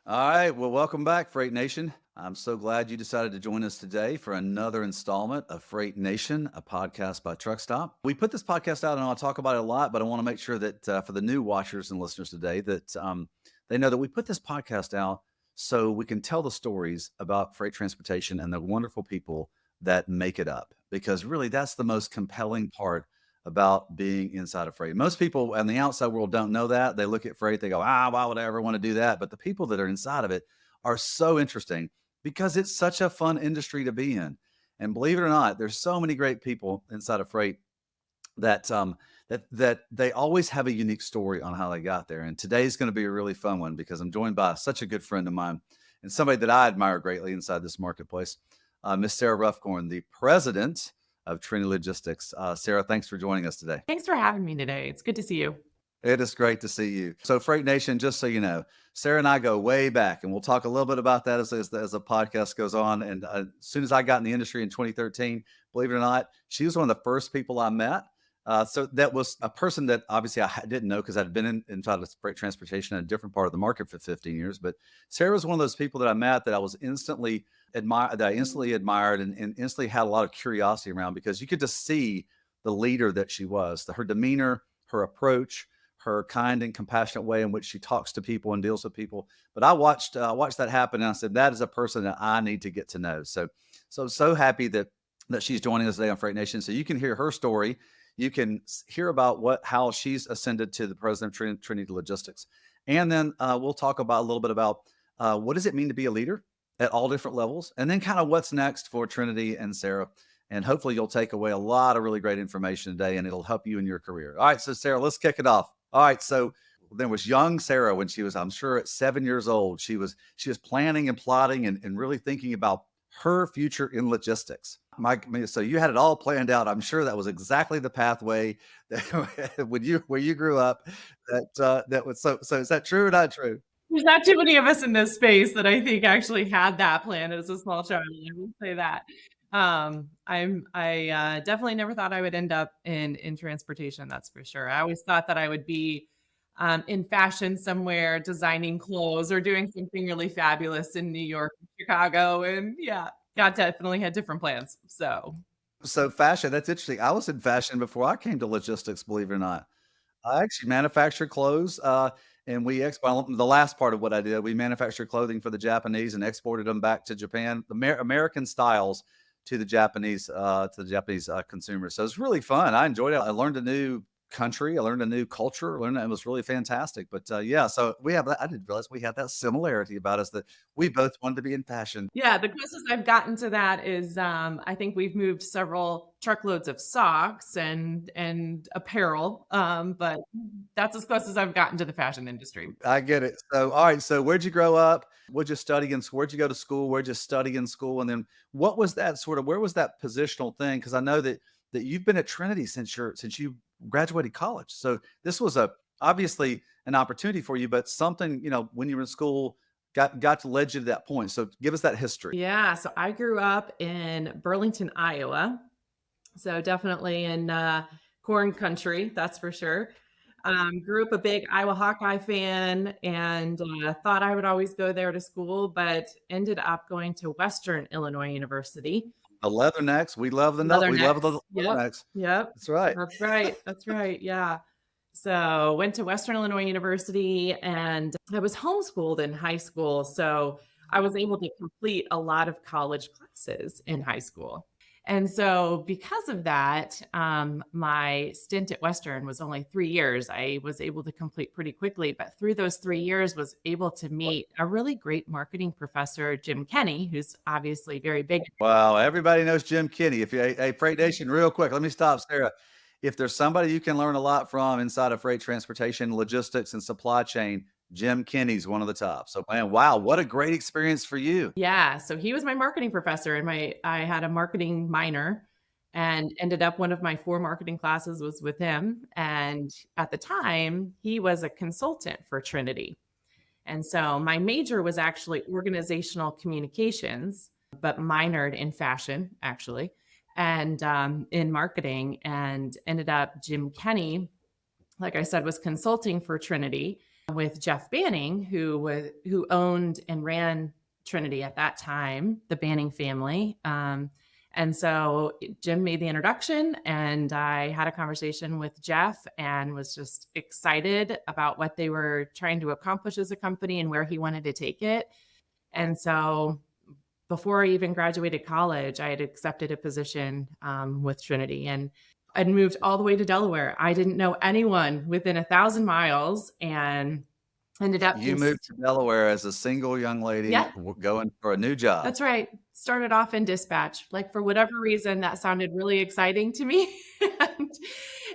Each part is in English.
All right. Well, welcome back, Freight Nation. I'm so glad you decided to join us today for another installment of Freight Nation, a podcast by Truckstop. We put this podcast out, and I'll talk about it a lot, but I want to make sure that for the new watchers and listeners today, that they know that we put this podcast out so we can tell the stories about freight transportation and the wonderful people that make it up. Because really, that's the most compelling part about being inside of freight. Most people in the outside world don't know that. They look at freight, they go, why would I ever want to do that? But the people that are inside of it are so interesting because it's such a fun industry to be in. And believe it or not, there's so many great people inside of freight that they always have a unique story on how they got there. And today's going to be a really fun one because I'm joined by such a good friend of mine and somebody that I admire greatly inside this marketplace, Miss Sarah Ruffcorn, the president of Trinity Logistics. Sarah, thanks for joining us today. Thanks for having me today. It's good to see you. It is great to see you. So, Freight Nation, just so you know, Sarah and I go way back, and we'll talk a little bit about that as the podcast goes on. And as soon as I got in the industry in 2013, believe it or not, she was one of the first people I met. So that was a person that obviously I didn't know because I'd been inside of freight transportation in a different part of the market for 15 years. But Sarah was one of those people that I met that I was instantly admired, and instantly had a lot of curiosity around because you could just see the leader that she was, her demeanor, her approach, her kind and compassionate way in which she talks to people and deals with people. But I watched that happen, and I said, that is a person that I need to get to know. So happy that she's joining us today on Freight Nation. So you can hear her story. You can hear about how she's ascended to the president of Trinity Logistics. And then we'll talk about a little bit about what does it mean to be a leader at all different levels, and then kind of what's next for Trinity and Sarah. And hopefully you'll take away a lot of really great information today, and it'll help you in your career. All right, so Sarah, let's kick it off. All right, so there was young Sarah when she was, I'm sure, at 7 years old. She was planning and plotting and really thinking about her future in logistics. So you had it all planned out. I'm sure that was exactly the pathway that where you grew up. That was so. So is that true or not true? There's not too many of us in this space that I think actually had that plan as a small child. I will say that. I definitely never thought I would end up in transportation. That's for sure. I always thought that I would be in fashion somewhere, designing clothes or doing something really fabulous in New York, Chicago, and yeah, definitely had different plans. So fashion, that's interesting. I was in fashion before I came to logistics, believe it or not. I actually manufactured clothes, and the last part of what I did, we manufactured clothing for the Japanese and exported them back to Japan, American styles to the Japanese consumers. So it's really fun. I enjoyed it. I learned a new country. I learned a new culture. It was really fantastic. But yeah, so we have that. I didn't realize we had that similarity about us that we both wanted to be in fashion. Yeah, the closest I've gotten to that is I think we've moved several truckloads of socks and apparel, but that's as close as I've gotten to the fashion industry. I get it. So, all right. So, where'd you grow up? What'd you study in school? Where'd you go to school? Where'd you study in school? And then, what was that where was that positional thing? Because I know that you've been at Trinity since you graduated college. So, this was obviously an opportunity for you, but something when you were in school got to lead you to that point. So, give us that history. Yeah, so I grew up in Burlington, Iowa. So definitely in corn country, that's for sure. Grew up a big Iowa Hawkeye fan and thought I would always go there to school, but ended up going to Western Illinois University. The Leathernecks, we love the Leathernecks. Yep. That's right. That's right. That's right. Yeah. So went to Western Illinois University and I was homeschooled in high school. So I was able to complete a lot of college classes in high school. And so because of that, my stint at Western was only 3 years. I was able to complete pretty quickly, but through those 3 years was able to meet a really great marketing professor, Jim Kenny, who's obviously very big. Wow, everybody knows Jim Kenny. Hey, Freight Nation, real quick, let me stop, Sarah. If there's somebody you can learn a lot from inside of freight transportation, logistics, and supply chain, Jim Kenny's one of the top. So, man, wow, what a great experience for you. Yeah. So he was my marketing professor and I had a marketing minor and ended up one of my 4 marketing classes was with him. And at the time he was a consultant for Trinity. And so my major was actually organizational communications, but minored in fashion actually, and in marketing, and ended up Jim Kenny, like I said, was consulting for Trinity. with Jeff Banning, who owned and ran Trinity at that time, the Banning family. And so Jim made the introduction, and I had a conversation with Jeff and was just excited about what they were trying to accomplish as a company and where he wanted to take it. And so before I even graduated college, I had accepted a position with Trinity, and I'd moved all the way to Delaware. I didn't know anyone within 1,000 miles, and ended up You moved to Delaware as a single young lady yeah, going for a new job. that's right. Started off in dispatch. Like, for whatever reason, that sounded really exciting to me, and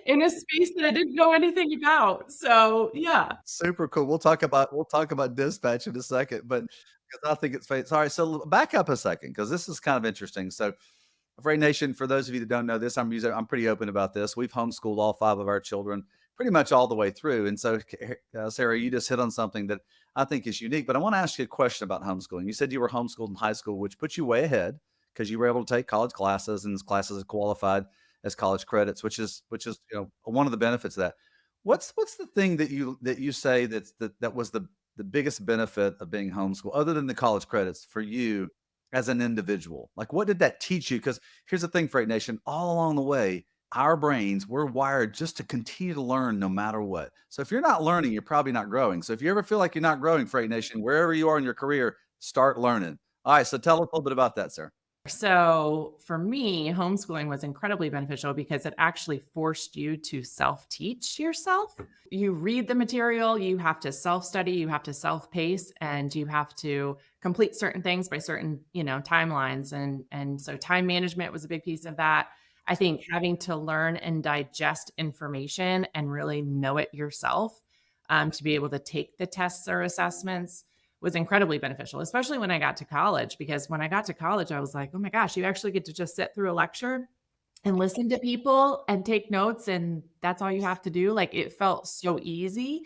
in a space that I didn't know anything about. So, yeah. Super cool. We'll talk about dispatch in a second, but because I think it's sorry. So back up a second because this is kind of interesting. So, Afraid Nation, for those of you that don't know this, I'm pretty open about this. We've homeschooled all 5 of our children pretty much all the way through, and so Sarah, you just hit on something that I think is unique. But I want to ask you a question about homeschooling. You said you were homeschooled in high school, which put you way ahead because you were able to take college classes, and those classes are qualified as college credits, which is one of the benefits of that. What's the thing that you say that was the biggest benefit of being homeschooled, other than the college credits for you as an individual? Like, what did that teach you? Because here's the thing, Freight Nation, all along the way, our brains, we're wired just to continue to learn no matter what. So if you're not learning, you're probably not growing. So if you ever feel like you're not growing, Freight Nation, wherever you are in your career, start learning. All right. So tell us a little bit about that, sir. So for me, homeschooling was incredibly beneficial because it actually forced you to self-teach yourself. You read the material, you have to self-study, you have to self-pace, and you have to complete certain things by certain, timelines. And so time management was a big piece of that. I think having to learn and digest information and really know it yourself, to be able to take the tests or assessments was incredibly beneficial, especially when I got to college, because when I got to college, I was like, oh my gosh, you actually get to just sit through a lecture and listen to people and take notes. And that's all you have to do. Like, it felt so easy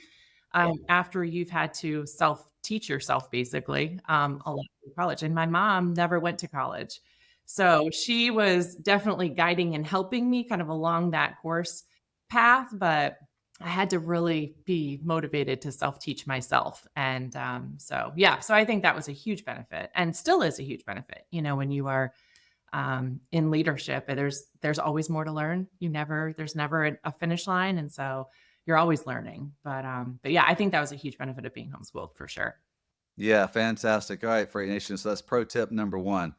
after you've had to self teach yourself, basically, a lot in college. And my mom never went to college. So she was definitely guiding and helping me kind of along that course path. But I had to really be motivated to self-teach myself. And so I think that was a huge benefit, and still is a huge benefit, when you are in leadership. And there's always more to learn. There's never a finish line. And so you're always learning. But yeah, I think that was a huge benefit of being homeschooled for sure. Yeah, fantastic. All right, Freight Nation. So that's pro tip number one.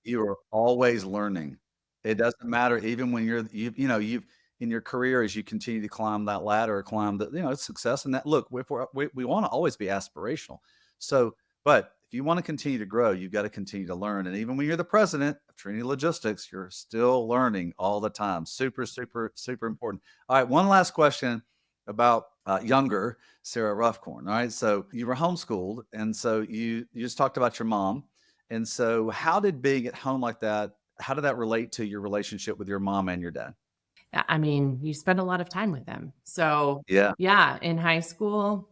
You are always learning. It doesn't matter, even when you've in your career, as you continue to climb that ladder or climb success. And that, look, we want to always be aspirational. So, but if you want to continue to grow, you've got to continue to learn. And even when you're the president of Trinity Logistics, you're still learning all the time. Super, super, super important. All right, one last question about younger Sarah Ruffcorn. All right, so you were homeschooled, and so you just talked about your mom. And so, how did being at home like that? How did that relate to your relationship with your mom and your dad? I mean, you spend a lot of time with them. So Yeah, yeah, in high school,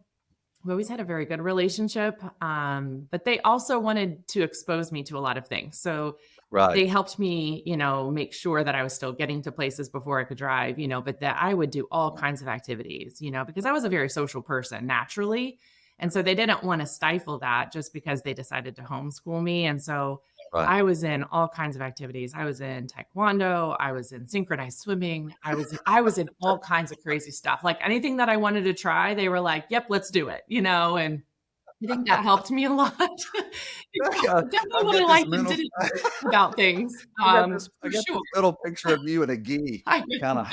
we always had a very good relationship. But they also wanted to expose me to a lot of things. So right, they helped me, make sure that I was still getting to places before I could drive, but that I would do all kinds of activities, because I was a very social person naturally. And so they didn't want to stifle that just because they decided to homeschool me. And so right. I was in all kinds of activities. I was in taekwondo, I was in synchronized swimming, I was in all kinds of crazy stuff. Like, anything that I wanted to try, they were like, "Yep, let's do it," and I think that helped me a lot. Definitely I've what I got this liked and mental didn't like about things, I got this I for got sure. this little picture of you in a gi, I kinda.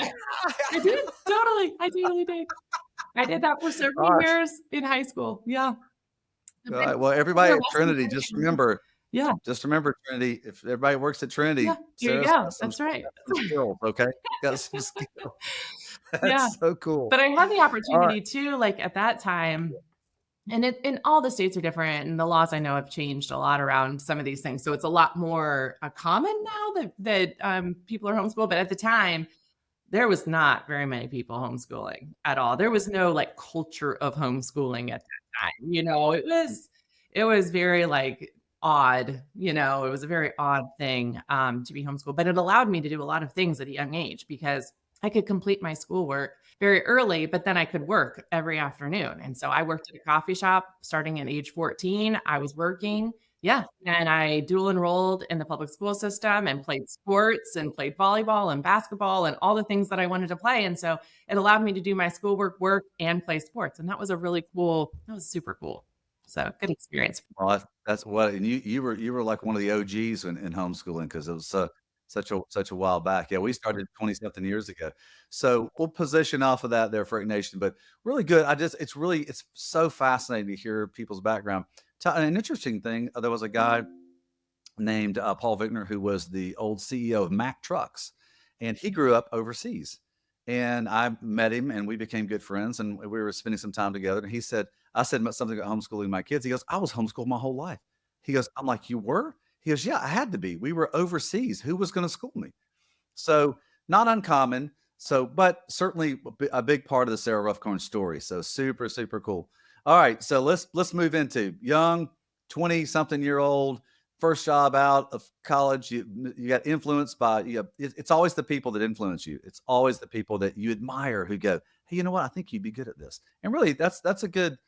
I did, totally. I totally did. I did that for several Gosh. years in high school. Yeah. A big Alright, well, everybody popular at Western Trinity, tradition. Yeah. just remember, Trinity, if everybody works at Yeah. Trinity, Here you Sarah's go. That's right. got some skills, okay? Got some skills. Yeah. That's so cool. But I had the Alright. opportunity too, like, at that time, and all the states are different, and the laws I know have changed a lot around some of these things. So it's a lot more common now that people are homeschooled. But at the time, there was not very many people homeschooling at all. There was no, like, culture of homeschooling at that time. It was very, like, odd. It was a very odd thing to be homeschooled. But it allowed me to do a lot of things at a young age, because I could complete my schoolwork very early, but then I could work every afternoon. And so I worked at a coffee shop starting at age 14. I was working. Yeah. And I dual enrolled in the public school system and played sports and played volleyball and basketball and all the things that I wanted to play. And so it allowed me to do my schoolwork, work, and play sports. And that was a really cool, that was super cool. So good experience. Well, that's what, and you were like one of the OGs in homeschooling because it was such a while back. Yeah, we started 20 something years ago. So we'll position off of that there, Freight Nation, but really good. It's so fascinating to hear people's background. An interesting thing, there was a guy named Paul Vickner, who was the old CEO of Mack Trucks, and he grew up overseas. And I met him, and we became good friends, and we were spending some time together. And he said, I said something about homeschooling my kids. He goes, I was homeschooled my whole life. He goes, I'm like, you were? He goes, yeah, I had to be. We were overseas. Who was going to school me? So not uncommon. So, but certainly a big part of the Sarah Ruffcorn story. So super, super cool. All right. So let's move into young, 20 something year old, first job out of college. You got influenced by, it's always the people that influence you. It's always the people that you admire who go, hey, you know what? I think you'd be good at this. And really that's a good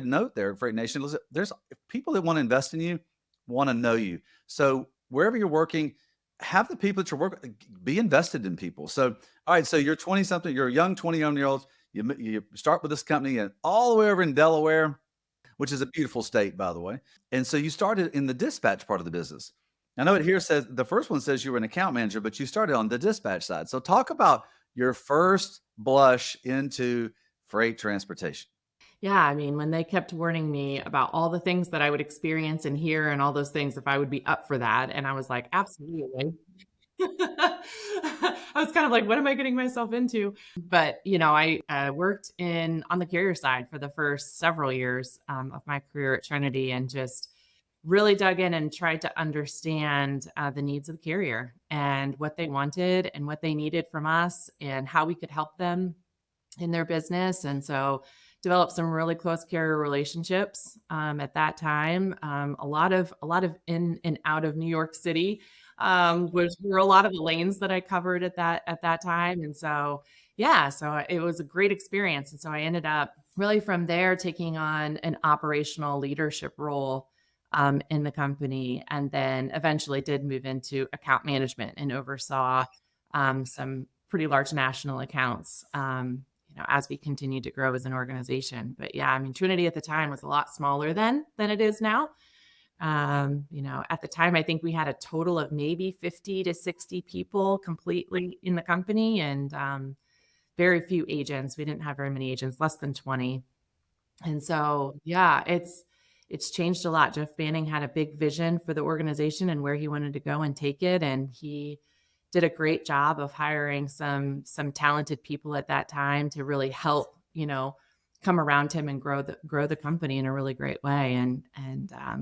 note there, Freight Nation. Listen, there's people that want to invest in you, want to know you. So wherever you're working, have the people that you're working, be invested in people. So, all right, so you're 20 something, you're a young 20-year-old. You start with this company and all the way over in Delaware, which is a beautiful state, by the way. And so you started in the dispatch part of the business. I know it here says the first one says you were an account manager, but you started on the dispatch side. So talk about your first blush into freight transportation. Yeah, I mean, when they kept warning me about all the things that I would experience and hear and all those things, if I would be up for that, and I was like, "Absolutely." I was kind of like, "What am I getting myself into?" But, I, worked on the carrier side for the first several years, of my career at Trinity and just really dug in and tried to understand, the needs of the carrier and what they wanted and what they needed from us and how we could help them in their business. And so developed some really close carrier relationships at that time. A lot of in and out of New York City were a lot of the lanes that I covered at that time. And so yeah, so it was a great experience. And so I ended up really from there taking on an operational leadership role in the company, and then eventually did move into account management and oversaw some pretty large national accounts. As we continue to grow as an organization. But yeah, I mean, Trinity at the time was a lot smaller than it is now. At the time, I think we had a total of maybe 50 to 60 people completely in the company, and very few agents. We didn't have very many agents, less than 20. And so, yeah, it's changed a lot. Jeff Banning had a big vision for the organization and where he wanted to go and take it, and he did a great job of hiring some talented people at that time to really help, come around him and grow the company in a really great way and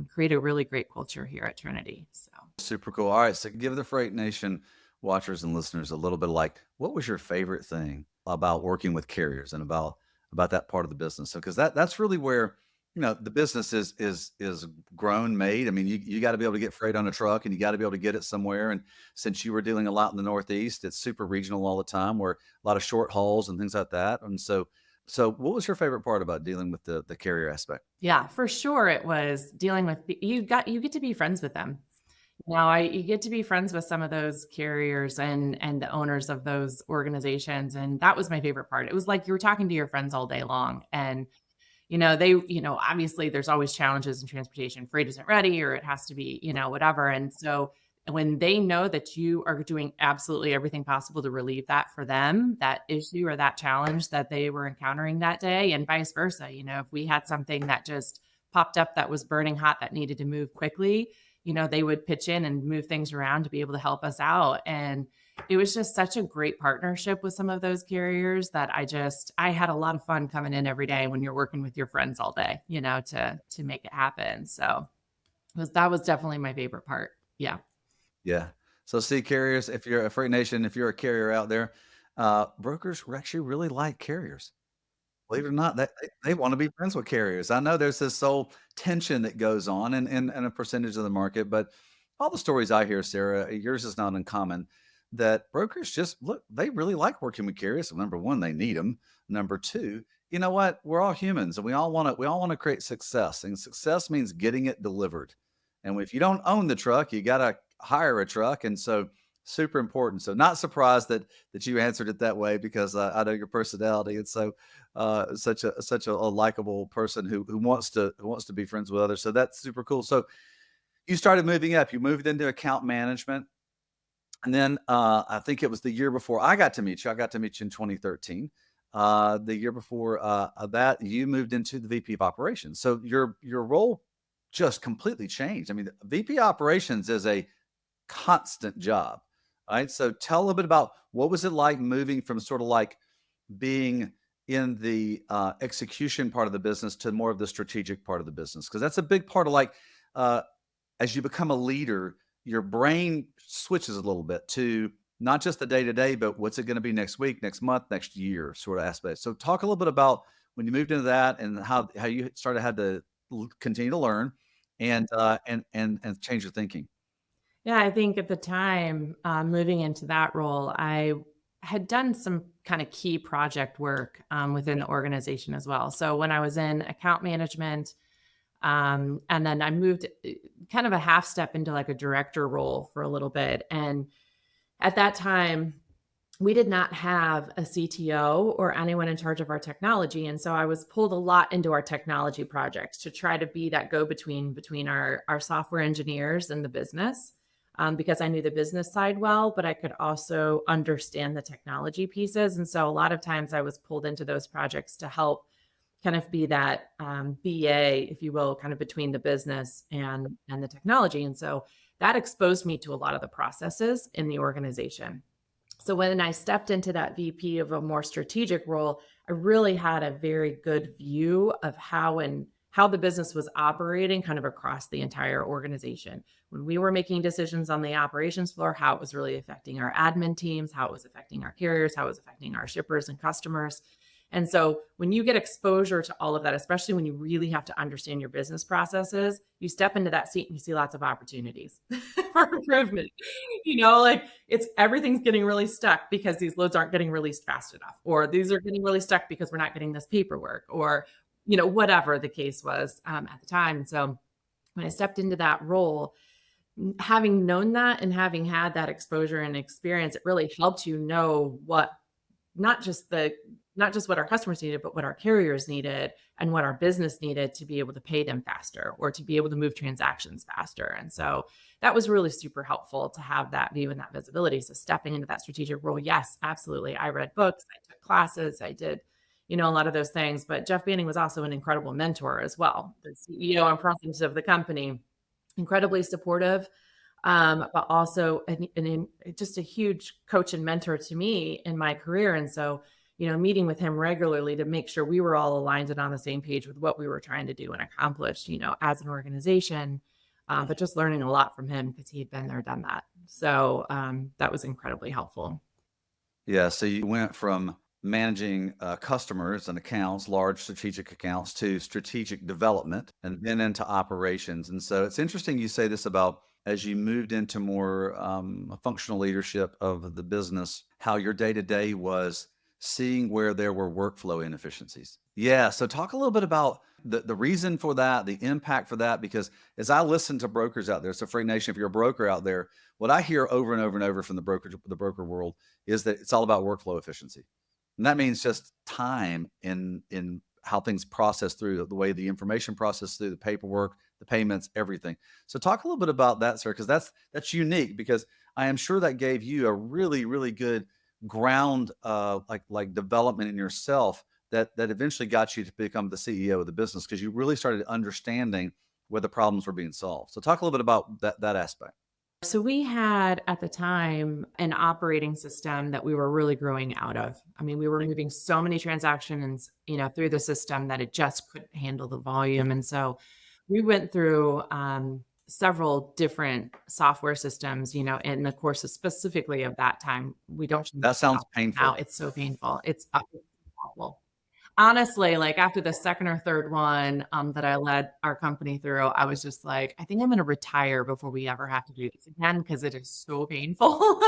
create a really great culture here at Trinity. So Super cool. All right, so give the Freight Nation watchers and listeners a little bit of like, what was your favorite thing about working with carriers and about that part of the business? So because that's really where the business is grown, made. I mean, you got to be able to get freight on a truck, and you got to be able to get it somewhere. And since you were dealing a lot in the Northeast, it's super regional all the time, where a lot of short hauls and things like that. And so what was your favorite part about dealing with the carrier aspect? yeah, for sure, it was dealing with you get to be friends with them. You get to be friends with some of those carriers and the owners of those organizations, and that was my favorite part. It was like you were talking to your friends all day long, and obviously there's always challenges in transportation. Freight isn't ready or it has to be, whatever. And so when they know that you are doing absolutely everything possible to relieve that for them, that issue or that challenge that they were encountering that day, and vice versa, if we had something that just popped up that was burning hot that needed to move quickly, they would pitch in and move things around to be able to help us out. And it was just such a great partnership with some of those carriers that I had a lot of fun coming in every day when you're working with your friends all day, to make it happen. So that was definitely my favorite part. Yeah. Yeah. So see, carriers, if you're a Freight Nation, if you're a carrier out there, brokers actually really like carriers. Believe it or not, they want to be friends with carriers. I know there's this whole tension that goes on in a percentage of the market, but all the stories I hear, Sarah, yours is not uncommon. that brokers just look, they really like working with carriers. So number one, they need them. Number two, you know what? We're all humans and we all want to create success. And success means getting it delivered. And if you don't own the truck, you gotta hire a truck. And so super important. So not surprised that you answered it that way because I know your personality. And so such a likable person who wants to be friends with others. So that's super cool. So you started moving up. You moved into account management. And then I think it was the year before I got to meet you. I got to meet you in 2013. The year before that, you moved into the VP of operations. So your role just completely changed. I mean, the VP operations is a constant job. Right. So tell a little bit about what was it like moving from sort of like being in the execution part of the business to more of the strategic part of the business, because that's a big part of like uh, as you become a leader, your brain switches a little bit to not just the day to day, but what's it going to be next week, next month, next year sort of aspect. So talk a little bit about when you moved into that and how you started had to continue to learn and change your thinking. Yeah, I think at the time, moving into that role, I had done some kind of key project work within the organization as well. So when I was in account management, and then I moved kind of a half step into like a director role for a little bit. And at that time, we did not have a CTO or anyone in charge of our technology. And so I was pulled a lot into our technology projects to try to be that go between our software engineers and the business, because I knew the business side well, but I could also understand the technology pieces. And so a lot of times I was pulled into those projects to help kind of be that BA, if you will, kind of between the business and the technology. And so that exposed me to a lot of the processes in the organization. So when I stepped into that VP of a more strategic role, I really had a very good view of how the business was operating kind of across the entire organization. When we were making decisions on the operations floor, how it was really affecting our admin teams, how it was affecting our carriers, how it was affecting our shippers and customers. And so when you get exposure to all of that, especially when you really have to understand your business processes, you step into that seat and you see lots of opportunities for improvement. Like it's everything's getting really stuck because these loads aren't getting released fast enough, or these are getting really stuck because we're not getting this paperwork, or whatever the case was at the time. And so when I stepped into that role, having known that and having had that exposure and experience, it really helped you know what not just the not just what our customers needed, but what our carriers needed and what our business needed to be able to pay them faster or to be able to move transactions faster. And so that was really super helpful to have that view and that visibility. So stepping into that strategic role, yes, absolutely. I read books, I took classes, I did, a lot of those things. But Jeff Banning was also an incredible mentor as well, the CEO and president of the company, incredibly supportive, but also just a huge coach and mentor to me in my career. And so, meeting with him regularly to make sure we were all aligned and on the same page with what we were trying to do and accomplish, as an organization, but just learning a lot from him because he had been there, done that. So that was incredibly helpful. Yeah. So you went from managing customers and accounts, large strategic accounts, to strategic development and then into operations. And so it's interesting you say this about as you moved into more functional leadership of the business, how your day to day was seeing where there were workflow inefficiencies. Yeah. So talk a little bit about the reason for that, the impact for that, because as I listen to brokers out there, so Freight Nation, if you're a broker out there, what I hear over and over and over from the broker world is that it's all about workflow efficiency. And that means just time in how things process through the way the information process through the paperwork, the payments, everything. So talk a little bit about that, sir, because that's unique because I am sure that gave you a really, really good ground like development in yourself that eventually got you to become the CEO of the business because you really started understanding where the problems were being solved. So talk a little bit about that aspect. So we had at the time an operating system that we were really growing out of. I mean, we were moving so many transactions, through the system that it just couldn't handle the volume. And so we went through several different software systems, in the course of specifically of that time. We don't That sounds now. painful. It's so painful. It's awful. Honestly, like after the second or third one that I led our company through, I was just like, I think I'm going to retire before we ever have to do this again because it is so painful.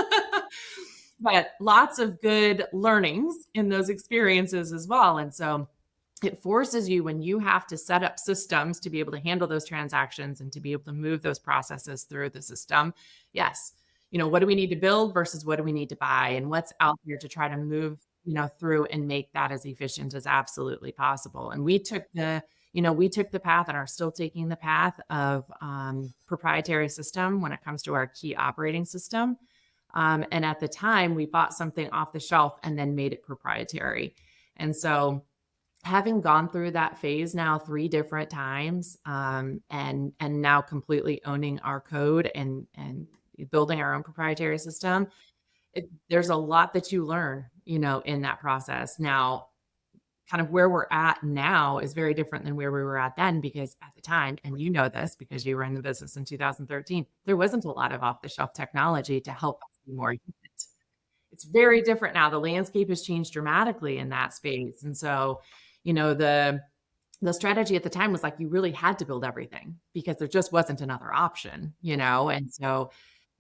But lots of good learnings in those experiences as well. And so it forces you, when you have to set up systems to be able to handle those transactions and to be able to move those processes through the system. Yes. What do we need to build versus what do we need to buy, and what's out there to try to move, through and make that as efficient as absolutely possible. And we took the path and are still taking the path of proprietary system when it comes to our key operating system. And at the time, we bought something off the shelf and then made it proprietary. And so, having gone through that phase now 3 different times, and now completely owning our code and building our own proprietary system, there's a lot that you learn, in that process. Now, kind of where we're at now is very different than where we were at then, because at the time, and you know this because you were in the business in 2013, there wasn't a lot of off-the-shelf technology to help us be more efficient. It's very different now. The landscape has changed dramatically in that space. And so, the strategy at the time was like, you really had to build everything because there just wasn't another option, and so,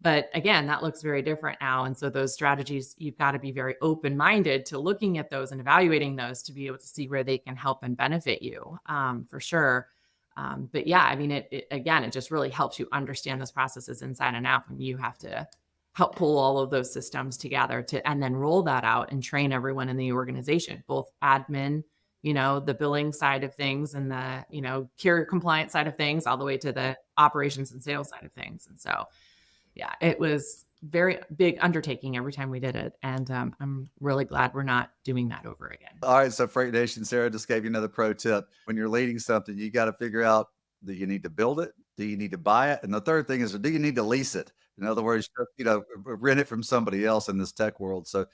but again, that looks very different now. And so those strategies, you've got to be very open-minded to looking at those and evaluating those to be able to see where they can help and benefit you, for sure. But yeah, I mean, it just really helps you understand those processes inside and out when you have to help pull all of those systems together and then roll that out and train everyone in the organization, both admin, the billing side of things, and the, carrier compliance side of things, all the way to the operations and sales side of things. And so, yeah, it was very big undertaking every time we did it. And I'm really glad we're not doing that over again. All right. So Freight Nation, Sarah just gave you another pro tip. When you're leading something, you got to figure out, do you need to build it? Do you need to buy it? And the third thing is, do you need to lease it? In other words, rent it from somebody else in this tech world. So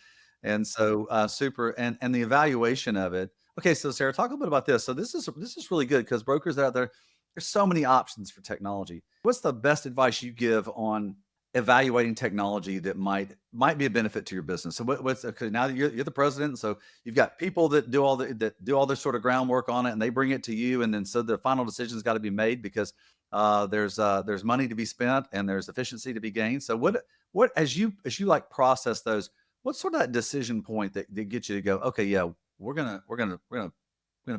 super. And the evaluation of it. Okay. So Sarah, talk a little bit about this. So this is really good because brokers out there, there's so many options for technology. What's the best advice you give on evaluating technology that might be a benefit to your business? So what's okay, now that you're the president, so you've got people that do all this sort of groundwork on it, and they bring it to you, and then so the final decision's got to be made because there's money to be spent and there's efficiency to be gained. So what as you like process those, what's sort of that decision point that gets you to go, okay, yeah, we're gonna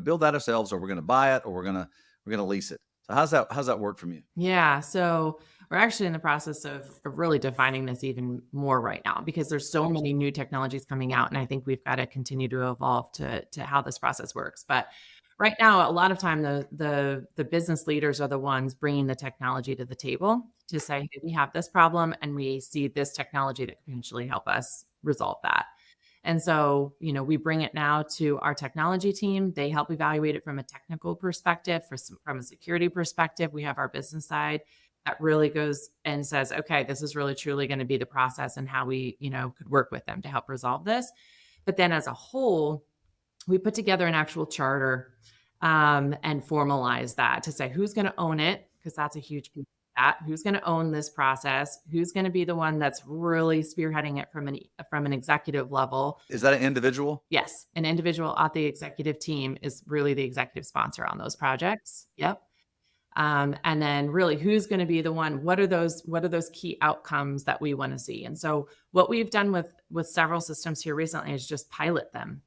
build that ourselves, or we're gonna buy it, or we're gonna lease it. So how's that work from you? Yeah. So we're actually in the process of really defining this even more right now, because there's so many new technologies coming out. And I think we've got to continue to evolve to how this process works. But right now, a lot of time, the business leaders are the ones bringing the technology to the table to say, hey, we have this problem and we see this technology that can potentially help us resolve that. And so, we bring it now to our technology team. They help evaluate it from a technical perspective, from a security perspective. We have our business side that really goes and says, okay, this is really truly going to be the process and how we, could work with them to help resolve this. But then as a whole, we put together an actual charter and formalize that to say who's going to own it, because that's a huge piece. Who's going to own this process, who's going to be the one that's really spearheading it from an executive level. Is that an individual? Yes. An individual at the executive team is really the executive sponsor on those projects. Yep. And then really who's going to be the one, what are those key outcomes that we want to see? And so what we've done with several systems here recently is just pilot them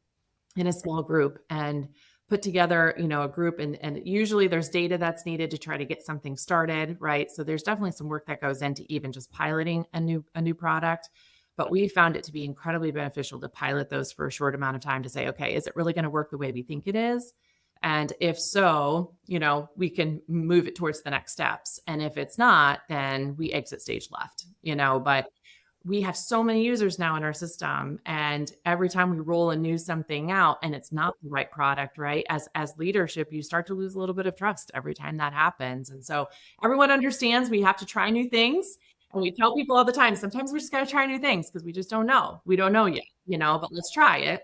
in a small group and put together, a group, and usually there's data that's needed to try to get something started, right? So there's definitely some work that goes into even just piloting a new product, but we found it to be incredibly beneficial to pilot those for a short amount of time to say, okay, is it really going to work the way we think it is? And if so, we can move it towards the next steps. And if it's not, then we exit stage left, but we have so many users now in our system, and every time we roll a new something out and it's not the right product, right? As leadership, you start to lose a little bit of trust every time that happens. And so everyone understands we have to try new things. And we tell people all the time, sometimes we just got to try new things because we just don't know. We don't know yet, but let's try it.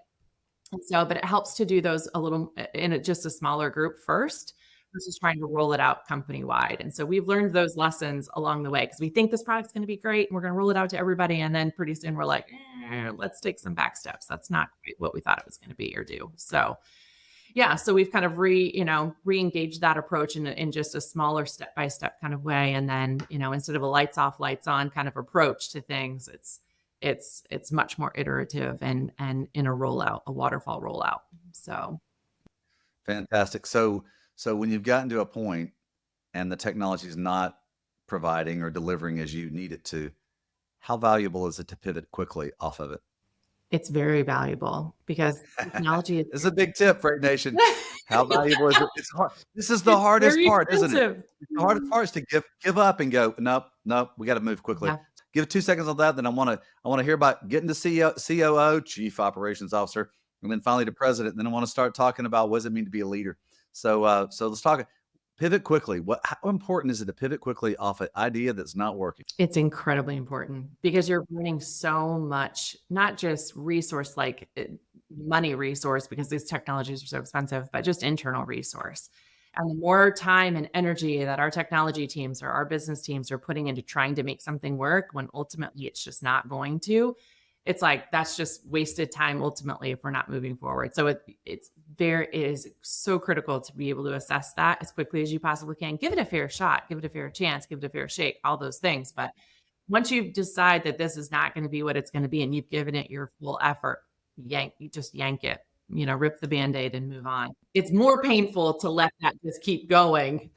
And so, but it helps to do those a little in just a smaller group first versus trying to roll it out company wide. And so we've learned those lessons along the way because we think this product's going to be great and we're going to roll it out to everybody. And then pretty soon we're like, let's take some back steps. That's not quite what we thought it was going to be or do. So yeah, so we've kind of re-engaged that approach in just a smaller step-by-step kind of way. And then, instead of a lights off, lights on kind of approach to things, it's it's much more iterative and in a rollout, a waterfall rollout. So Fantastic. So when you've gotten to a point and the technology is not providing or delivering as you need it to, how valuable is it to pivot quickly off of it? it's very valuable because technology is This is a big tip, Freight Nation. How valuable is it? It's hard. This is the it's hardest very part, isn't it? expensive. The hardest part is to give up and go, nope, nope, we got to move quickly. Yeah. Give 2 seconds on that. Then I want to hear about getting to CEO, COO, Chief Operations Officer, and then finally to President. And then I want to start talking about what does it mean to be a leader. So let's talk. Pivot quickly. How important is it to pivot quickly off an idea that's not working? It's incredibly important because you're burning so much, not just resource like money resource because these technologies are so expensive, but just internal resource. And the more time and energy that our technology teams or our business teams are putting into trying to make something work when ultimately it's just not going to, it's like that's just wasted time ultimately if we're not moving forward. So it is so critical to be able to assess that as quickly as you possibly can. Give it a fair shot, give it a fair chance, give it a fair shake, all those things. But once you decide that this is not going to be what it's going to be and you've given it your full effort, you just yank it, rip the Band-Aid and move on. It's more painful to let that just keep going.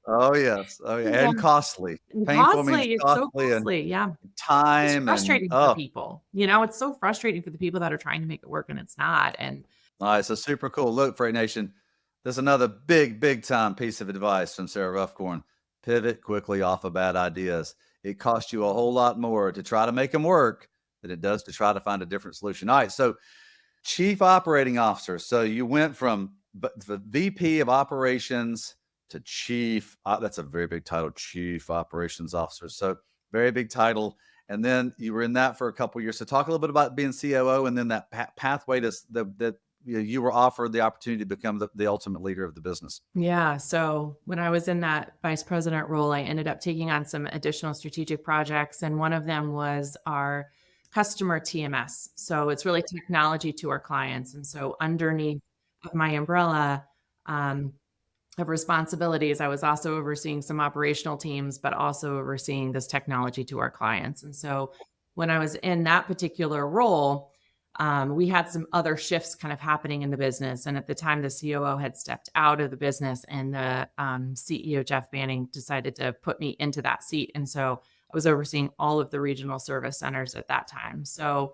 Oh yes, oh yeah, Yeah. and costly. And Painful means costly, it's so costly and costly. Yeah. It's time and frustrating for people. It's so frustrating for the people that are trying to make it work and it's not. And all right, so super cool. Look, Freight Nation, there's another big time piece of advice from Sarah Ruffcorn. Pivot quickly off of bad ideas. It costs you a whole lot more to try to make them work than it does to try to find a different solution. All right, so Chief Operating Officer. So you went from the VP of Operations to Chief. That's a very big title, Chief Operations Officer. So very big title. And then you were in that for a couple of years. So talk a little bit about being COO and then that pathway to that you were offered the opportunity to become the ultimate leader of the business. yeah, so when I was in that vice president role, I ended up taking on some additional strategic projects. And one of them was our customer TMS. So it's really technology to our clients. And so underneath of my umbrella, of responsibilities, I was also overseeing some operational teams, but also overseeing this technology to our clients. And so when I was in that particular role, we had some other shifts kind of happening in the business. And at the time, the COO had stepped out of the business and the CEO, Jeff Banning, decided to put me into that seat. And so I was overseeing all of the regional service centers at that time. So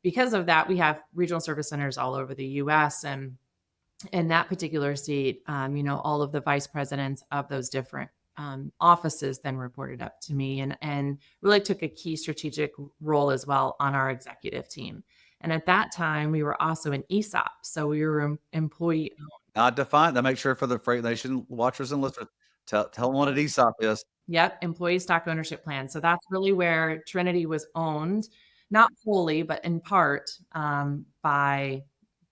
because of that, we have regional service centers all over the US. And in that particular seat, all of the vice presidents of those different offices then reported up to me and really took a key strategic role as well on our executive team. And at that time, we were also an ESOP. So we were employee owned. Not defined. I make sure for the Freight Nation watchers and listeners, tell them what an ESOP is. Yep, employee stock ownership plan. So that's really where Trinity was owned, not wholly, but in part by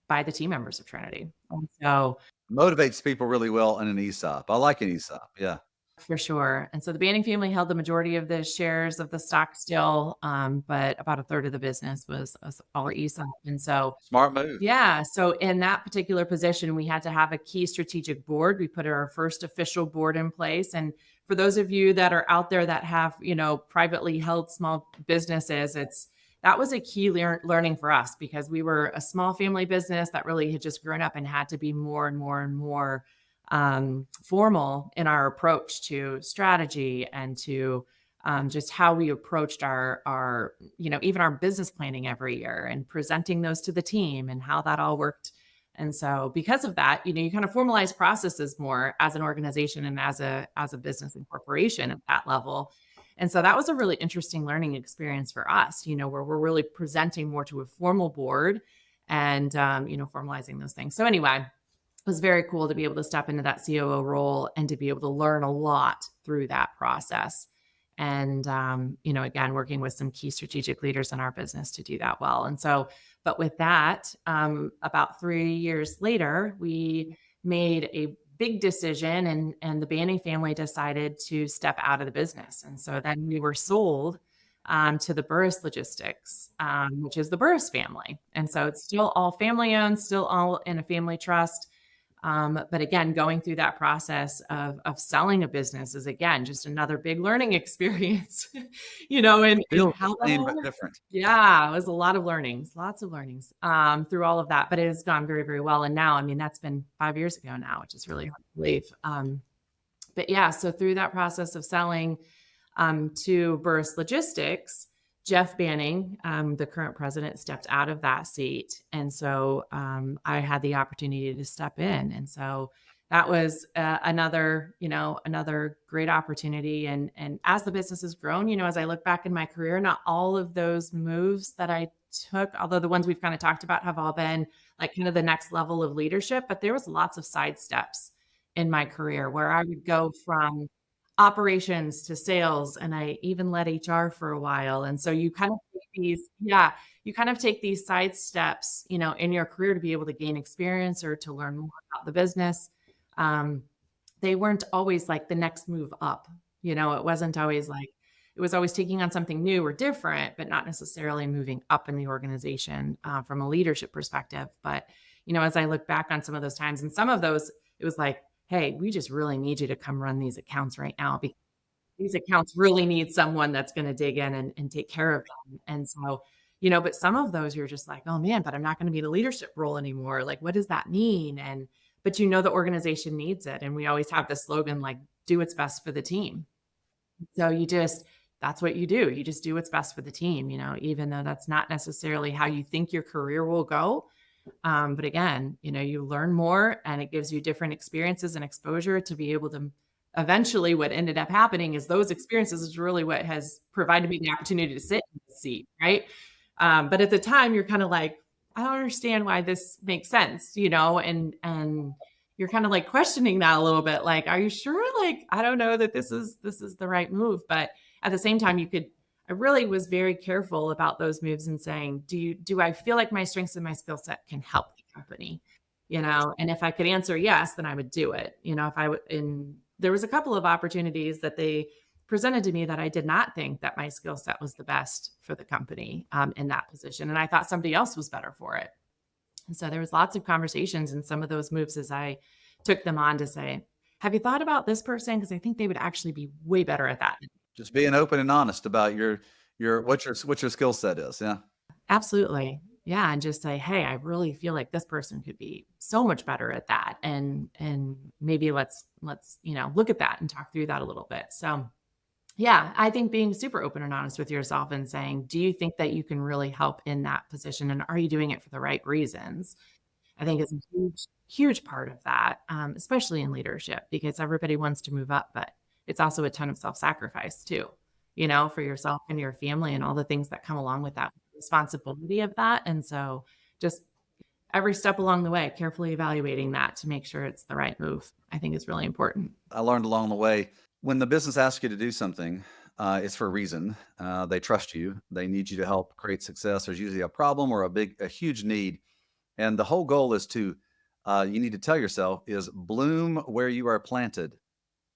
the team members of Trinity. And so Motivates people really well in an ESOP. I like an ESOP. Yeah. for sure. And so the Banning family held the majority of the shares of the stock still, but about a third of the business was all ESOP. And so Smart move. yeah. So in that particular position, we had to have a key strategic board. We put our first official board in place. And for those of you that are out there that have, privately held small businesses, that was a key learning for us because we were a small family business that really had just grown up and had to be more and more and more formal in our approach to strategy and to just how we approached our even our business planning every year and presenting those to the team and how that all worked. And so because of that, you kind of formalize processes more as an organization and as a business and corporation at that level. And so that was a really interesting learning experience for us, where we're really presenting more to a formal board and, formalizing those things. So anyway, it was very cool to be able to step into that COO role and to be able to learn a lot through that process. And, again, working with some key strategic leaders in our business to do that well. And so, but with that, about 3 years later, we made a big decision and the Banning family decided to step out of the business. And so then we were sold to the Burris Logistics, which is the Burris family. And so it's still all family owned, still all in a family trust. But again, going through that process of selling a business is again just another big learning experience, and Feels the how that same all but works. different. Yeah, it was a lot of learnings, lots of learnings through all of that. But it has gone very, very well. And now, I mean, that's been 5 years ago now, which is really hard to believe. But yeah, so through that process of selling to Burris Logistics, Jeff Banning, the current president, stepped out of that seat. And so I had the opportunity to step in. And so that was another great opportunity. And as the business has grown, as I look back in my career, not all of those moves that I took, although the ones we've kind of talked about have all been like kind of the next level of leadership, but there was lots of side steps in my career where I would go from operations to sales, and I even led HR for a while. And so you kind of take these, yeah, you kind of take these side steps, in your career to be able to gain experience or to learn more about the business. Um, they weren't always like the next move up. It wasn't always like it was always taking on something new or different, but not necessarily moving up in the organization from a leadership perspective. But as I look back on some of those times, and some of those, it was like, hey, we just really need you to come run these accounts right now because these accounts really need someone that's going to dig in and take care of them. And so, but some of those you're just like, oh man, but I'm not going to be the leadership role anymore. Like, what does that mean? But the organization needs it. And we always have this slogan, like, do what's best for the team. So that's what you do. You just do what's best for the team, even though that's not necessarily how you think your career will go. But again, you learn more and it gives you different experiences and exposure to be able to eventually what ended up happening is those experiences is really what has provided me the opportunity to sit in the seat. Right. But at the time you're kind of like, I don't understand why this makes sense, and you're kind of like questioning that a little bit. Like, are you sure? Like, I don't know that this is the right move. But at the same time, I really was very careful about those moves and saying, do I feel like my strengths and my skill set can help the company? And if I could answer yes, then I would do it. If I would, and there was a couple of opportunities that they presented to me that I did not think that my skill set was the best for the company in that position. And I thought somebody else was better for it. And so there was lots of conversations in some of those moves as I took them on to say, have you thought about this person? Because I think they would actually be way better at that. Just being open and honest about what your skill set is. Yeah. Absolutely. Yeah. And just say, hey, I really feel like this person could be so much better at that. And maybe let's look at that and talk through that a little bit. So yeah, I think being super open and honest with yourself and saying, do you think that you can really help in that position? And are you doing it for the right reasons? I think is a huge, huge part of that, especially in leadership, because everybody wants to move up, but it's also a ton of self-sacrifice too, for yourself and your family and all the things that come along with that responsibility of that. And so just every step along the way, carefully evaluating that to make sure it's the right move, I think is really important. I learned along the way, when the business asks you to do something, it's for a reason. They trust you. They need you to help create success. There's usually a problem or a huge need. And the whole goal is you need to tell yourself is bloom where you are planted.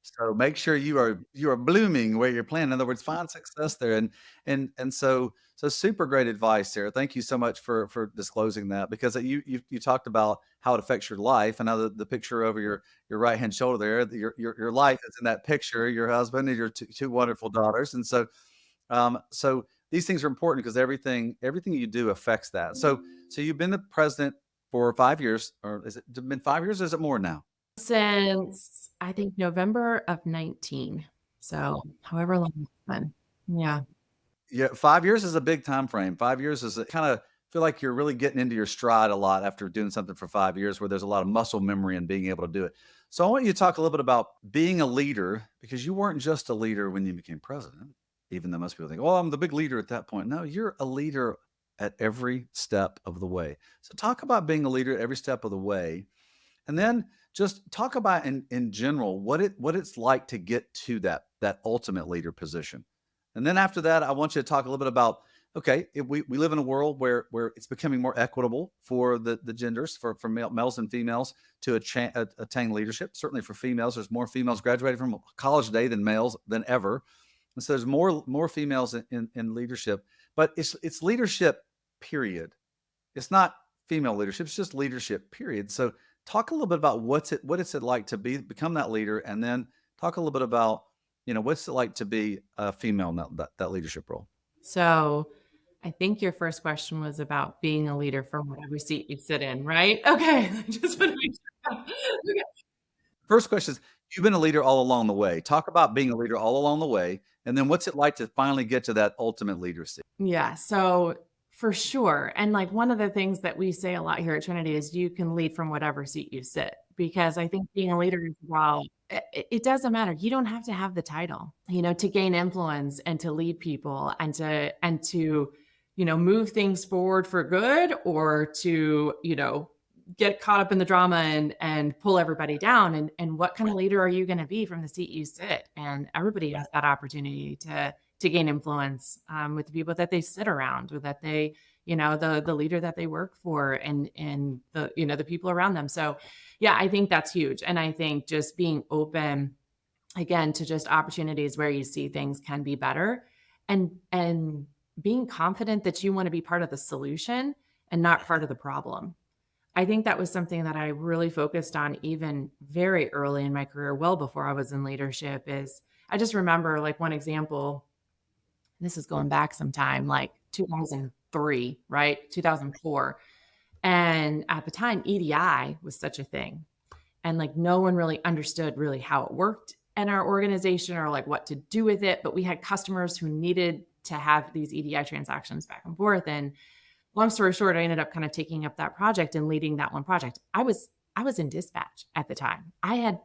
So make sure you are blooming where you're planted. In other words, find success there. And so super great advice, Sarah. Thank you so much for disclosing that, because you talked about how it affects your life. And now the picture over your right hand shoulder there, your life is in that picture, your husband and your two wonderful daughters. And so these things are important because everything you do affects that. So you've been the president for 5 years, or is it been 5 years? Or is it more now? Since I think November of 19. So however long it's been. Yeah. Yeah, 5 years is a big time frame. 5 years is kind of feel like you're really getting into your stride a lot after doing something for 5 years, where there's a lot of muscle memory and being able to do it. So I want you to talk a little bit about being a leader, because you weren't just a leader when you became president, even though most people think, oh, I'm the big leader at that point. No, you're a leader at every step of the way. So talk about being a leader at every step of the way. And then just talk about in general what it's like to get to that ultimate leader position. And then after that, I want you to talk a little bit about, okay, we live in a world where it's becoming more equitable for the genders, for males and females to attain leadership. Certainly for females, there's more females graduating from college today than males than ever. And so there's more females in leadership, but it's leadership, period. It's not female leadership, it's just leadership, period. So talk a little bit about what is it like to become that leader, and then talk a little bit about, what's it like to be a female in that leadership role. So I think your first question was about being a leader from whatever seat you sit in, right? Okay. I just want to make sure. Okay. First question is, you've been a leader all along the way. Talk about being a leader all along the way, and then what's it like to finally get to that ultimate leader seat? Yeah. So for sure. And like one of the things that we say a lot here at Trinity is you can lead from whatever seat you sit, because I think being a leader is wow. It doesn't matter. You don't have to have the title, to gain influence and to lead people and to move things forward for good, or to, get caught up in the drama and pull everybody down. And what kind of leader are you going to be from the seat you sit? And everybody has that opportunity to gain influence with the people that they sit around, or that they, the leader that they work for, and the, the people around them. So yeah, I think that's huge. And I think just being open again to just opportunities where you see things can be better, and being confident that you want to be part of the solution and not part of the problem. I think that was something that I really focused on even very early in my career, well before I was in leadership. Is I just remember like one example, this is going back some time, like 2003, right? 2004. And at the time, EDI was such a thing. And like no one really understood really how it worked in our organization, or like what to do with it. But we had customers who needed to have these EDI transactions back and forth. And long story short, I ended up kind of taking up that project and leading that one project. I was in dispatch at the time. I had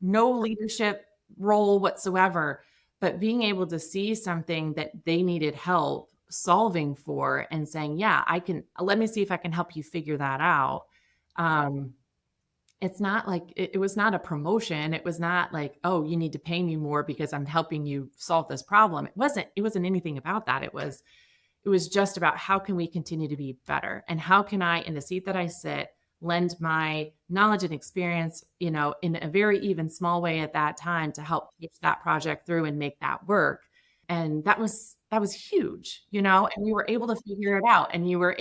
no leadership role whatsoever, but being able to see something that they needed help solving for and saying, yeah, I can, let me see if I can help you figure that out. Um, it's not like it was not a promotion. It was not like, oh, you need to pay me more because I'm helping you solve this problem. It wasn't anything about that. It was just about how can we continue to be better, and how can I, in the seat that I sit, lend my knowledge and experience, in a very even small way at that time to help push that project through and make that work. And that was huge, and we were able to figure it out. And you were,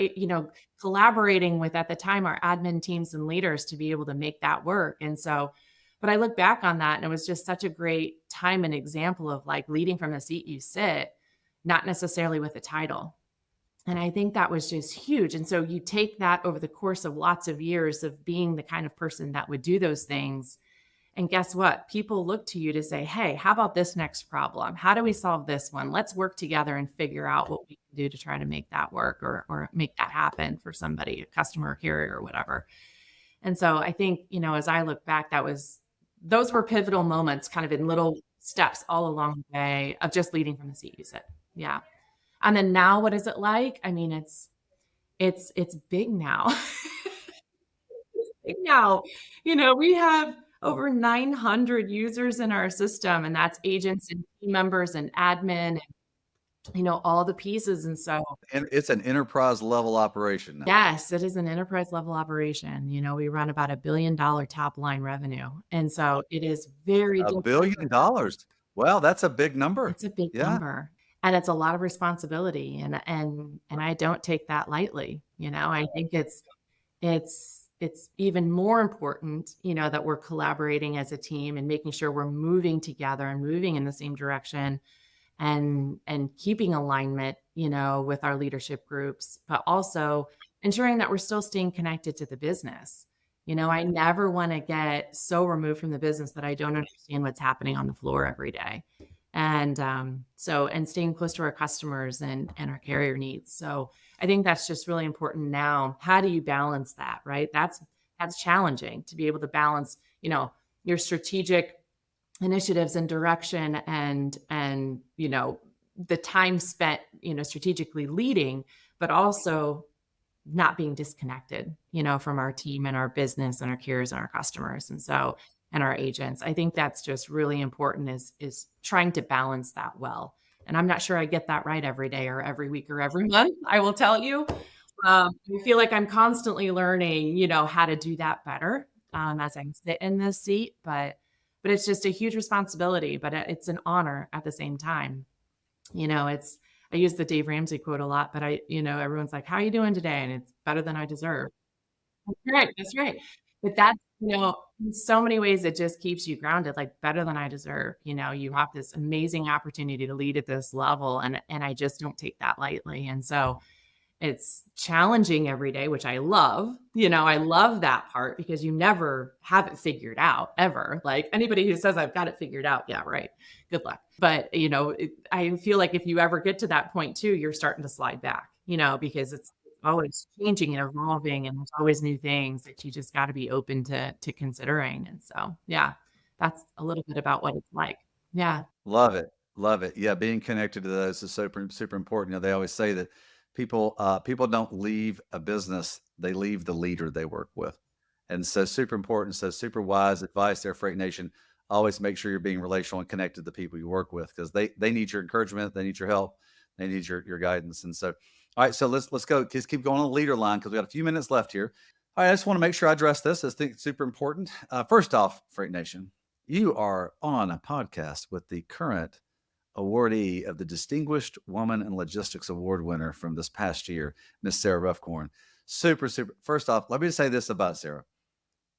collaborating with, at the time, our admin teams and leaders to be able to make that work. And so, but I look back on that and it was just such a great time and example of like leading from the seat you sit, not necessarily with a title. And I think that was just huge. And so you take that over the course of lots of years of being the kind of person that would do those things. And guess what? People look to you to say, hey, how about this next problem? How do we solve this one? Let's work together and figure out what we can do to try to make that work, or make that happen for somebody, a customer, or carrier, or whatever. And so I think, as I look back, those were pivotal moments kind of in little steps all along the way of just leading from the seat you sit. Yeah. And then now, what is it like? I mean, it's big now. It's big now. We have over 900 users in our system, and that's agents and team members and admin, and all the pieces. And so, And it's an enterprise level operation now. yes, it is an enterprise level operation. We run about $1 billion top line revenue, and so it is very $1 different. billion. Wow, that's a big number. It's a big Yeah. number, and it's a lot of responsibility, and I don't take that lightly. I think it's even more important, that we're collaborating as a team and making sure we're moving together and moving in the same direction, and keeping alignment, with our leadership groups, but also ensuring that we're still staying connected to the business. I never want to get so removed from the business that I don't understand what's happening on the floor every day. And and staying close to our customers and our carrier needs. So I think that's just really important now. How do you balance that, right? That's challenging to be able to balance, your strategic initiatives and direction, and the time spent, strategically leading, but also not being disconnected, from our team and our business and our carriers and our customers. And so, and our agents. I think that's just really important, is trying to balance that well. And I'm not sure I get that right every day or every week or every month, I will tell you. I feel like I'm constantly learning, how to do that better, as I sit in this seat. But it's just a huge responsibility, but it's an honor at the same time. I use the Dave Ramsey quote a lot, but everyone's like, how are you doing today? And it's better than I deserve. That's right. That's right. But that's, in so many ways, it just keeps you grounded, like better than I deserve. You have this amazing opportunity to lead at this level, and I just don't take that lightly. And so it's challenging every day, which I love. I love that part because you never have it figured out ever. Like anybody who says I've got it figured out, yeah, right. Good luck. But, I feel like if you ever get to that point too, you're starting to slide back, because it's always changing and evolving and there's always new things that you just got to be open to considering. And so, yeah, that's a little bit about what it's like. Yeah. Love it. Love it. Yeah, being connected to those is super super important. They always say that people don't leave a business, they leave the leader they work with. And so super important, so super wise advice there, Freight Nation. Always make sure you're being relational and connected to the people you work with because they need your encouragement, they need your help, they need your guidance. And so all right, so let's go. Just keep going on the leader line because we got a few minutes left here. All right, I just want to make sure I address this. I think it's super important. First off, Freight Nation, you are on a podcast with the current awardee of the Distinguished Woman in Logistics Award winner from this past year, Miss Sarah Ruffcorn. Super, super. First off, let me just say this about Sarah.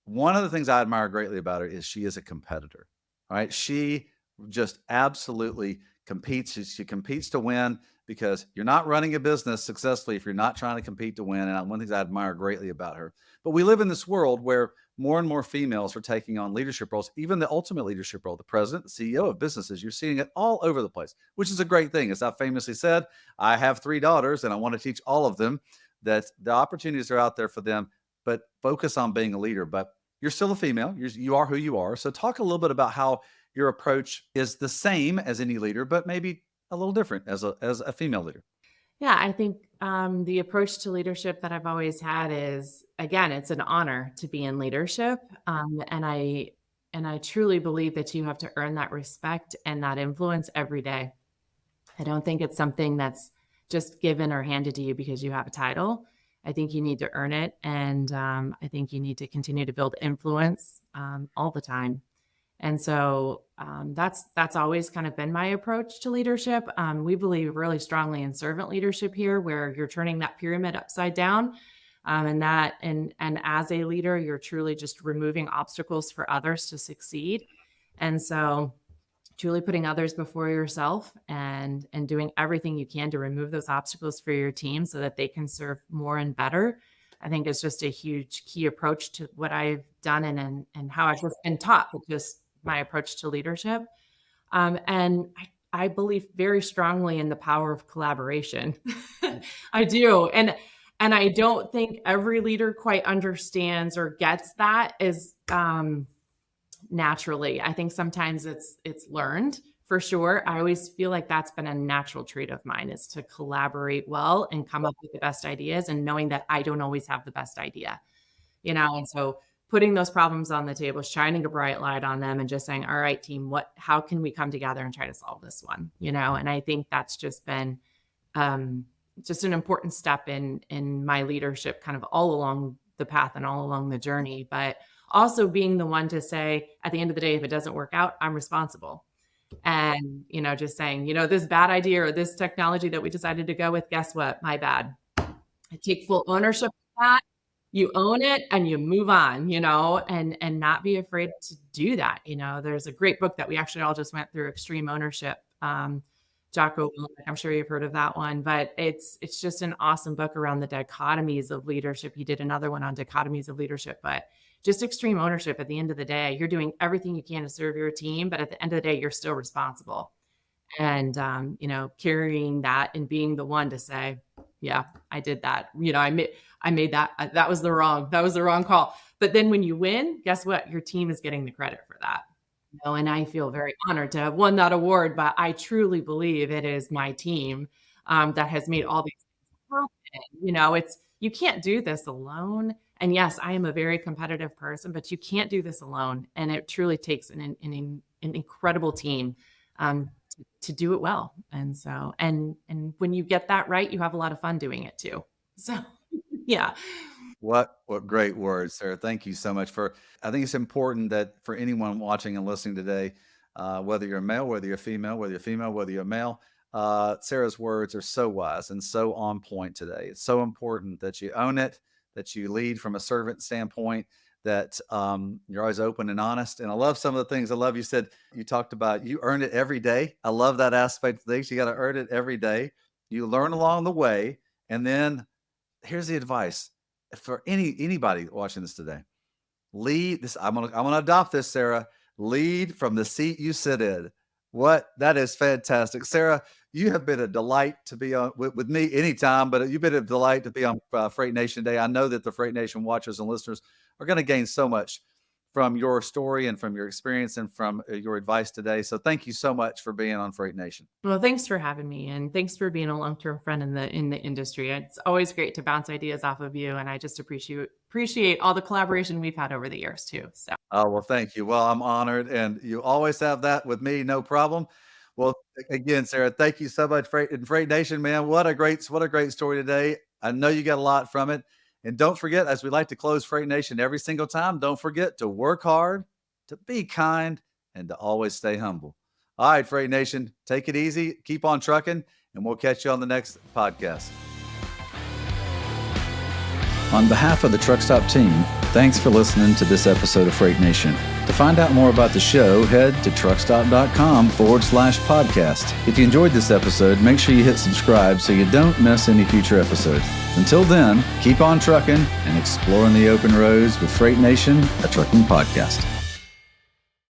One of the things I admire greatly about her is she is a competitor. All right. She just absolutely competes. She competes to win because you're not running a business successfully if you're not trying to compete to win. And one of the things I admire greatly about her. But we live in this world where more and more females are taking on leadership roles, even the ultimate leadership role, the president, the CEO of businesses. You're seeing it all over the place, which is a great thing. As I famously said, I have 3 daughters and I want to teach all of them that the opportunities are out there for them, but focus on being a leader. But you're still a female. You are who you are. So talk a little bit about how your approach is the same as any leader, but maybe a little different as a female leader. Yeah, I think the approach to leadership that I've always had is, again, it's an honor to be in leadership, and I truly believe that you have to earn that respect and that influence every day. I don't think it's something that's just given or handed to you because you have a title. I think you need to earn it, and I think you need to continue to build influence all the time. And so that's always kind of been my approach to leadership. We believe really strongly in servant leadership here, where you're turning that pyramid upside down, and as a leader, you're truly just removing obstacles for others to succeed. And so, truly putting others before yourself and doing everything you can to remove those obstacles for your team so that they can serve more and better. I think it's just a huge key approach to what I've done and how I've just been taught, but just my approach to leadership. And I believe very strongly in the power of collaboration. I do. And I don't think every leader quite understands or gets that as naturally. I think sometimes it's learned for sure. I always feel like that's been a natural trait of mine is to collaborate well and come up with the best ideas and knowing that I don't always have the best idea, and so putting those problems on the table, shining a bright light on them and just saying, all right, team, how can we come together and try to solve this one? And I think that's just been just an important step in my leadership kind of all along the path and all along the journey, but also being the one to say at the end of the day, if it doesn't work out, I'm responsible. And, just saying, this bad idea or this technology that we decided to go with, guess what? My bad. I take full ownership of that. You own it and you move on, and not be afraid to do that. There's a great book that we actually all just went through, Extreme Ownership. Jocko Willink, I'm sure you've heard of that one, but it's just an awesome book around the dichotomies of leadership. He did another one on dichotomies of leadership, but just extreme ownership. At the end of the day, you're doing everything you can to serve your team, but at the end of the day, you're still responsible. And, carrying that and being the one to say, yeah, I did that. I made that. That was the wrong call. But then when you win, guess what? Your team is getting the credit for that. And I feel very honored to have won that award, but I truly believe it is my team that has made all these things happen. You can't do this alone. And yes, I am a very competitive person, but you can't do this alone. And it truly takes an incredible team to do it well. And so, and when you get that right, you have a lot of fun doing it too. So, yeah. What great words, Sarah. Thank you so much I think it's important that for anyone watching and listening today, whether you're a male, whether you're a female, whether you're a male, Sarah's words are so wise and so on point today. It's so important that you own it, that you lead from a servant standpoint, that you're always open and honest. And I love some of the things. I love you said, you talked about you earn it every day. I love that aspect of things. You got to earn it every day. You learn along the way. And then here's the advice for anybody watching this today. Lead this. I'm gonna adopt this, Sarah. Lead from the seat you sit in. What? That is fantastic. Sarah, you have been a delight to be on with me anytime, but you've been a delight to be on Freight Nation Day. I know that the Freight Nation watchers and listeners are going to gain so much from your story and from your experience and from your advice today. So thank you so much for being on Freight Nation. Well, thanks for having me, and thanks for being a long-term friend in the industry. It's always great to bounce ideas off of you, and I just appreciate all the collaboration we've had over the years too. So, Oh, well, thank you. Well, I'm honored, and you always have that with me, no problem. Well, again, Sarah, thank you so much, Freight Nation, man. What a great story today. I know you got a lot from it. And don't forget, as we like to close Freight Nation every single time, don't forget to work hard, to be kind, and to always stay humble. All right, Freight Nation, take it easy, keep on trucking, and we'll catch you on the next podcast. On behalf of the Truckstop team, thanks for listening to this episode of Freight Nation. To find out more about the show, head to truckstop.com/podcast. If you enjoyed this episode, make sure you hit subscribe so you don't miss any future episodes. Until then, keep on trucking and exploring the open roads with Freight Nation, a trucking podcast.